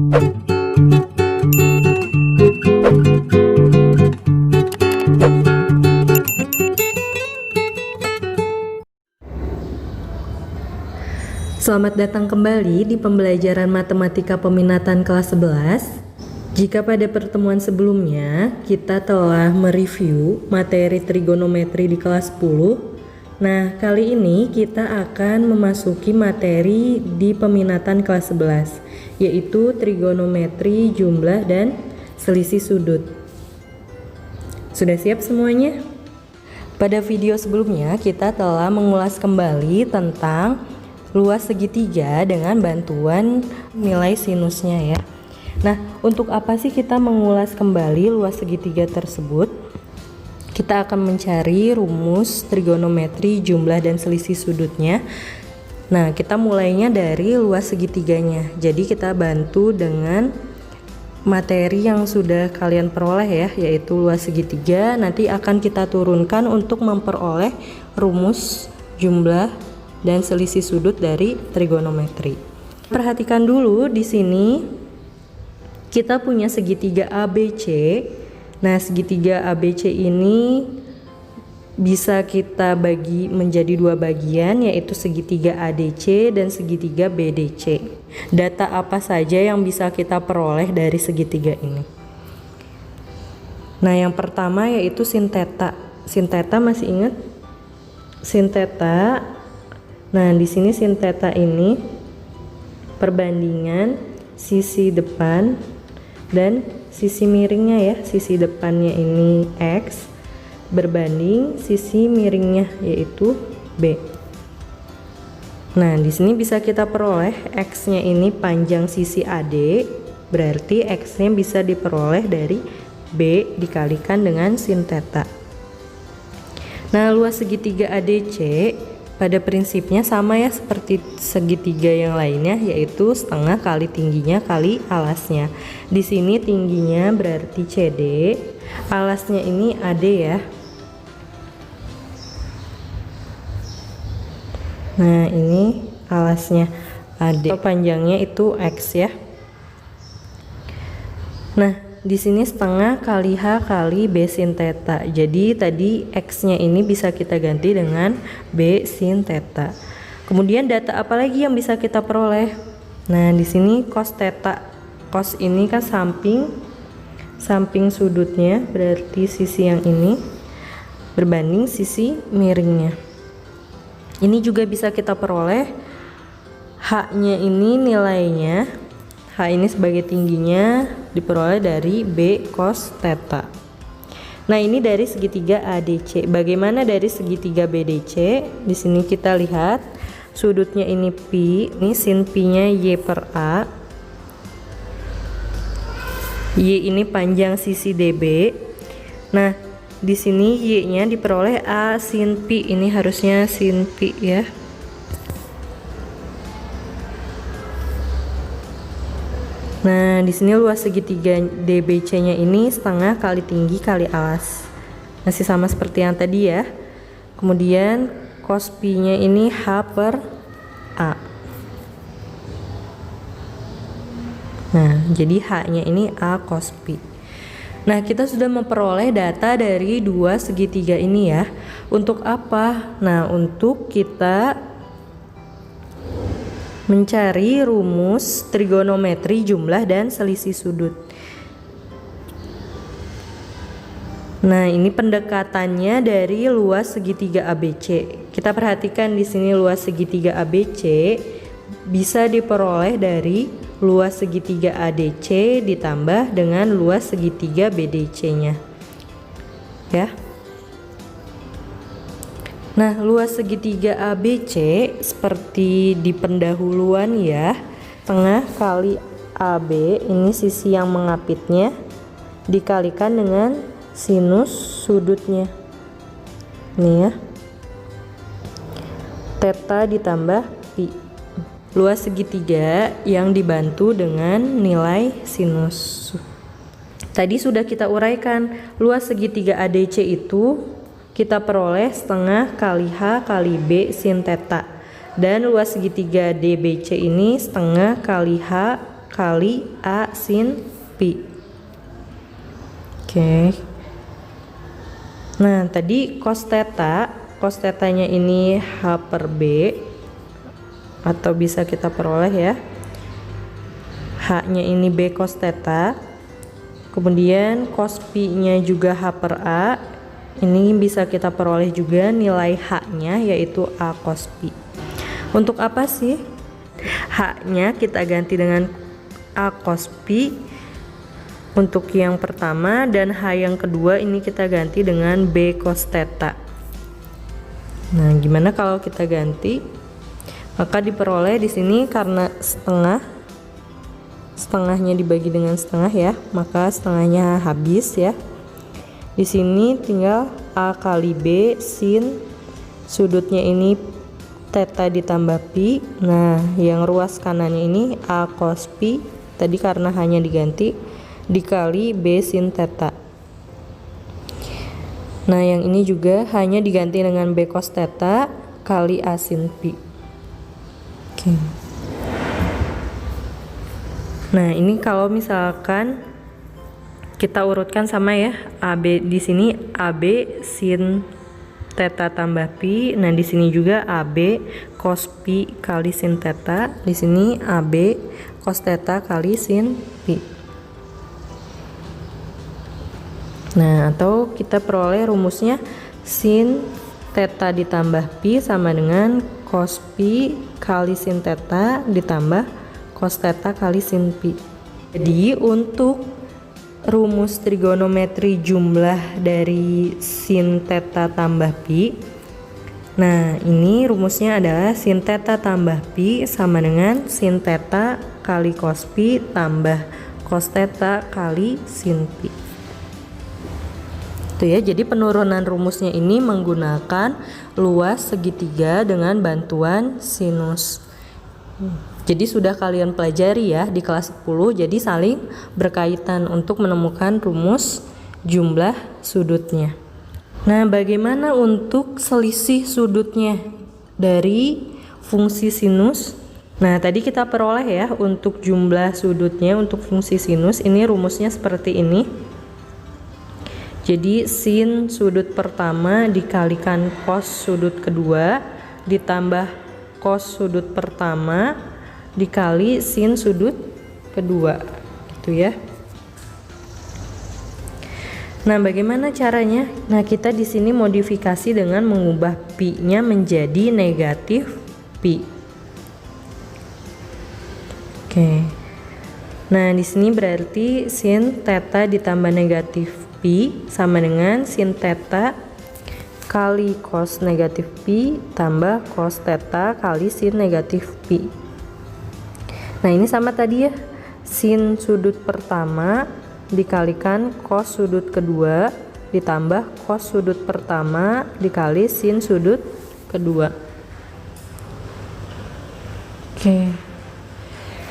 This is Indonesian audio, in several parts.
Selamat datang kembali di pembelajaran matematika peminatan kelas 11. Jika pada pertemuan sebelumnya kita telah mereview materi trigonometri di kelas 10, nah kali ini kita akan memasuki materi di peminatan kelas 11, yaitu trigonometri jumlah dan selisih sudut. Sudah siap semuanya? Pada video sebelumnya kita telah mengulas kembali tentang luas segitiga dengan bantuan nilai sinusnya ya. Nah, untuk apa sih kita mengulas kembali luas segitiga tersebut? Kita akan mencari rumus trigonometri jumlah dan selisih sudutnya. Nah, kita mulainya dari luas segitiganya. Jadi kita bantu dengan materi yang sudah kalian peroleh ya, yaitu luas segitiga. Nanti akan kita turunkan untuk memperoleh rumus jumlah dan selisih sudut dari trigonometri. Perhatikan dulu di sini kita punya segitiga ABC. Nah, segitiga ABC ini bisa kita bagi menjadi dua bagian, yaitu segitiga ADC dan segitiga BDC. Data apa saja yang bisa kita peroleh dari segitiga ini? Nah, yang pertama yaitu sin theta. Sin theta masih ingat? Sin theta. Nah, di sini sin theta ini perbandingan sisi depan dan sisi miringnya ya. Sisi depannya ini X berbanding sisi miringnya yaitu B. Nah, di sini bisa kita peroleh X-nya ini panjang sisi AD, berarti X-nya bisa diperoleh dari B dikalikan dengan sin theta. Nah, luas segitiga ADC pada prinsipnya sama ya seperti segitiga yang lainnya, yaitu setengah kali tingginya kali alasnya. Di sini tingginya berarti CD, alasnya ini AD ya. Nah, ini alasnya AD, panjangnya itu X ya. Nah, di sini setengah kali H kali B sin theta. Jadi tadi X-nya ini bisa kita ganti dengan B sin theta. Kemudian data apa lagi yang bisa kita peroleh? Nah, di sini cos theta. Cos ini kan samping sudutnya, berarti sisi yang ini berbanding sisi miringnya. Ini juga bisa kita peroleh. H-nya ini nilainya, H ini sebagai tingginya diperoleh dari B cos theta. Nah, ini dari segitiga ADC. Bagaimana dari segitiga BDC? Di sini kita lihat sudutnya ini Pi, ini sin Pi-nya Y per A. Y ini panjang sisi DB. Nah, di sini Y-nya diperoleh A sin Pi, ini harusnya sin Pi ya. Nah, di sini luas segitiga DBC-nya ini setengah kali tinggi kali alas. Masih sama seperti yang tadi ya. Kemudian cos Pi-nya ini H per A. Nah, jadi H-nya ini A cos Pi. Nah, kita sudah memperoleh data dari dua segitiga ini ya. Untuk apa? Nah, untuk kita mencari rumus trigonometri jumlah dan selisih sudut. Nah, ini pendekatannya dari luas segitiga ABC. Kita perhatikan di sini luas segitiga ABC bisa diperoleh dari luas segitiga ADC ditambah dengan luas segitiga BDC-nya. Ya. Nah, luas segitiga ABC seperti di pendahuluan ya, tengah kali AB, ini sisi yang mengapitnya, dikalikan dengan sinus sudutnya. Nih ya, theta ditambah pi. Luas segitiga yang dibantu dengan nilai sinus. Tadi sudah kita uraikan, luas segitiga ADC itu kita peroleh setengah kali H kali B sin theta, dan luas segitiga DBC ini setengah kali H kali A sin pi. Oke. Nah, tadi cos tetanya ini H per B, atau bisa kita peroleh ya, H-nya ini B cos theta, kemudian cos pi-nya juga H per A, ini bisa kita peroleh juga nilai H-nya yaitu A cos pi. Untuk apa sih? H-nya kita ganti dengan A cos pi untuk yang pertama, dan H yang kedua ini kita ganti dengan B cos theta. Nah, gimana kalau kita ganti? Maka diperoleh di sini karena setengahnya dibagi dengan setengah ya, maka setengahnya habis ya. Di sini tinggal A kali B sin sudutnya ini theta ditambah pi. Nah, yang ruas kanannya ini A cos pi, tadi karena hanya diganti, dikali B sin theta. Nah, yang ini juga hanya diganti dengan B cos theta kali A sin pi. Oke. Nah, ini kalau misalkan kita urutkan sama ya, AB di sini AB sin theta tambah pi. Nah, di sini juga AB cos pi kali sin theta. Di sini AB cos theta kali sin pi. Nah, atau kita peroleh rumusnya sin theta ditambah pi sama dengan cos pi kali sin theta ditambah cos theta kali sin pi. Jadi untuk rumus trigonometri jumlah dari sin theta tambah pi, nah ini rumusnya adalah sin theta tambah pi sama dengan sin theta kali cos pi tambah cos theta kali sin pi. Itu ya, jadi penurunan rumusnya ini menggunakan luas segitiga dengan bantuan sinus. Jadi sudah kalian pelajari ya di kelas 10, jadi saling berkaitan untuk menemukan rumus jumlah sudutnya. Nah, bagaimana untuk selisih sudutnya dari fungsi sinus? Nah, tadi kita peroleh ya untuk jumlah sudutnya untuk fungsi sinus, ini rumusnya seperti ini. Jadi sin sudut pertama dikalikan cos sudut kedua ditambah cos sudut pertama dikali sin sudut kedua, gitu ya. Nah, bagaimana caranya? Nah, kita di sini modifikasi dengan mengubah pi-nya menjadi negatif pi. Oke. Nah, di sini berarti sin theta ditambah negatif pi sama dengan sin theta kali cos negatif pi tambah cos theta kali sin negatif pi. Nah, ini sama tadi ya, sin sudut pertama dikalikan cos sudut kedua ditambah cos sudut pertama dikali sin sudut kedua. Oke.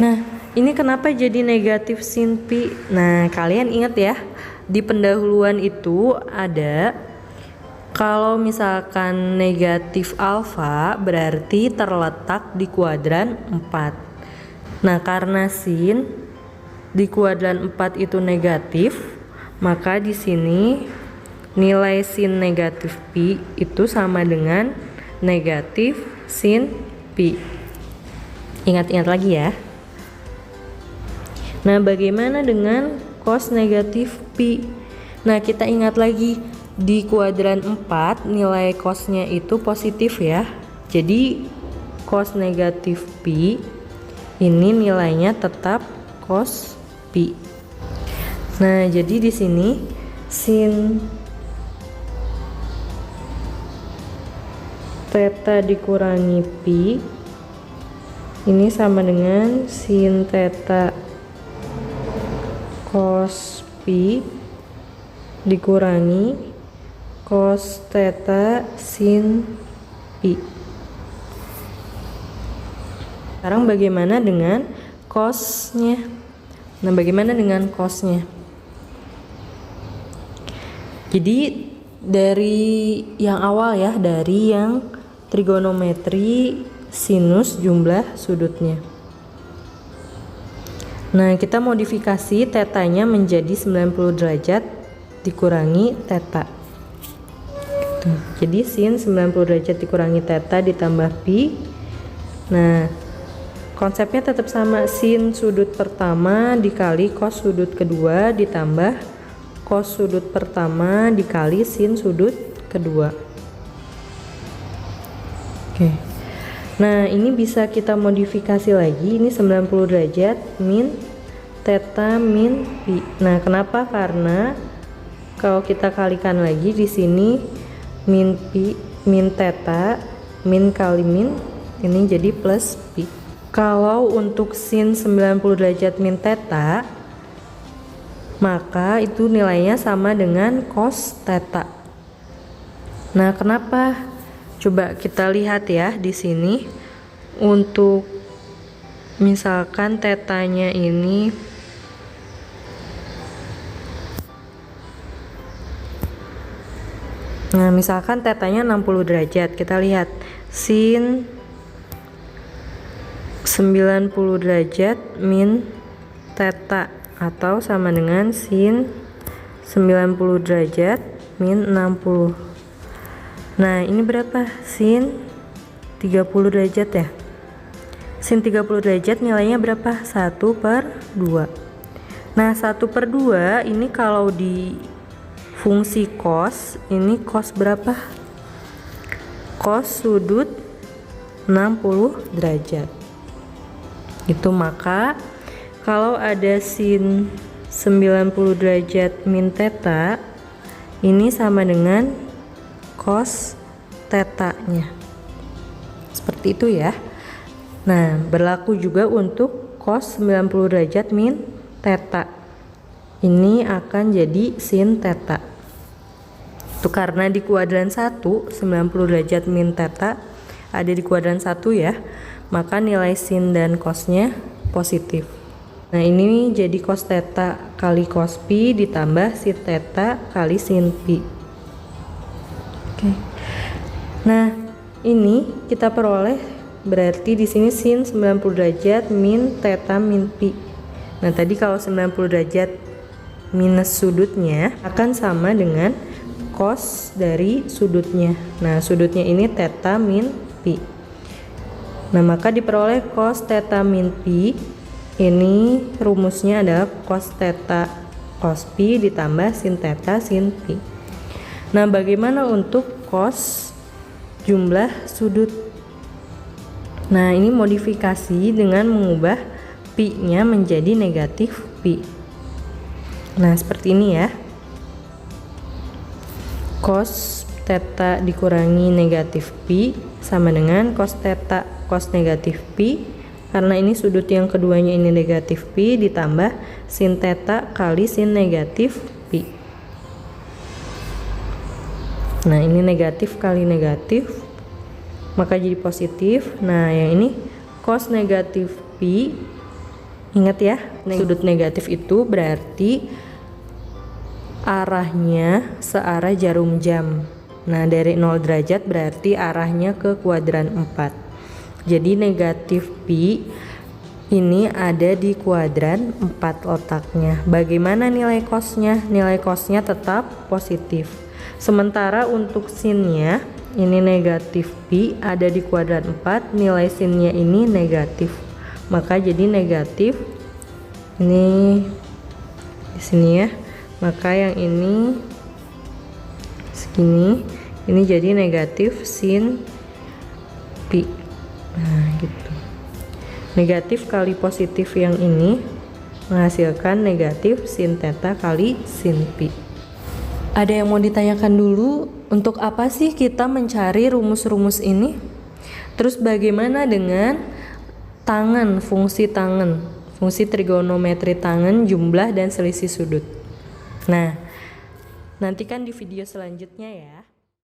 Nah, ini kenapa jadi negatif sin pi? Nah, kalian ingat ya, di pendahuluan itu ada kalau misalkan negatif alfa berarti terletak di kuadran 4. Nah, karena sin di kuadran 4 itu negatif, maka di sini nilai sin negatif pi itu sama dengan negatif sin pi. Ingat-ingat lagi ya. Nah, bagaimana dengan cos negatif pi? Nah, kita ingat lagi di kuadran 4 nilai cosnya itu positif ya. Jadi cos negatif pi ini nilainya tetap cos pi. Nah, jadi di sini sin theta dikurangi pi ini sama dengan sin theta cos pi dikurangi cos theta sin pi. Sekarang bagaimana dengan cosnya? Nah, bagaimana dengan cosnya? Jadi dari yang awal ya, dari yang trigonometri sinus jumlah sudutnya. Nah, kita modifikasi tetanya menjadi 90 derajat dikurangi theta. Gitu. Jadi sin 90 derajat dikurangi theta ditambah pi. Nah, konsepnya tetap sama, sin sudut pertama dikali cos sudut kedua ditambah cos sudut pertama dikali sin sudut kedua. Oke. Nah, ini bisa kita modifikasi lagi. Ini 90 derajat min theta min pi. Nah, kenapa? Karena kalau kita kalikan lagi di sini min pi min theta min kali min, ini jadi plus pi. Kalau untuk sin 90 derajat min theta, maka itu nilainya sama dengan cos theta. Nah, kenapa? Coba kita lihat ya di sini. Untuk misalkan tetanya ini misalkan tetanya 60 derajat. Kita lihat sin 90 derajat min theta atau sama dengan sin 90 derajat min 60. Nah, ini berapa? Sin 30 derajat ya. Sin 30 derajat nilainya berapa? 1/2. Nah, 1/2 ini kalau di fungsi cos, ini cos berapa? Cos sudut 60 derajat. Itu maka kalau ada sin 90 derajat min theta, ini sama dengan cos tetanya. Seperti itu ya. Nah, berlaku juga untuk cos 90 derajat min theta. Ini akan jadi sin theta. Itu karena di kuadran 1 90 derajat min theta ada di kuadran 1 ya. Maka nilai sin dan cosnya positif. Nah, ini jadi cos theta kali cos pi ditambah sin theta kali sin pi. Nah, ini kita peroleh berarti di sini sin 90 derajat min theta min pi. Nah, tadi kalau 90 derajat minus sudutnya akan sama dengan cos dari sudutnya. Nah, sudutnya ini theta min pi. Nah, maka diperoleh cos theta min pi. Ini rumusnya adalah cos theta cos pi ditambah sin theta sin pi. Nah, bagaimana untuk cos jumlah sudut? Nah, ini modifikasi dengan mengubah pi-nya menjadi negatif pi. Nah, seperti ini ya. Cos theta dikurangi negatif pi sama dengan cos theta cos negatif pi. Karena ini sudut yang keduanya ini negatif pi ditambah sin theta kali sin negatif pi. Nah, ini negatif kali negatif, maka jadi positif. Nah, yang ini cos negatif pi. Ingat ya, sudut negatif itu berarti arahnya searah jarum jam. Nah, dari 0 derajat berarti arahnya ke kuadran 4. Jadi negatif pi ini ada di kuadran 4 letaknya. Bagaimana nilai cosnya? Nilai cosnya tetap positif. Sementara untuk sinnya ini negatif pi ada di kuadran 4, nilai sinnya ini negatif. Maka jadi negatif ini di sini ya. Maka yang ini segini, ini jadi negatif sin pi. Nah, gitu. Negatif kali positif yang ini menghasilkan negatif sin theta kali sin pi. Ada yang mau ditanyakan dulu, untuk apa sih kita mencari rumus-rumus ini? Terus bagaimana dengan tangan, fungsi trigonometri tangan, jumlah dan selisih sudut? Nah, nantikan di video selanjutnya ya.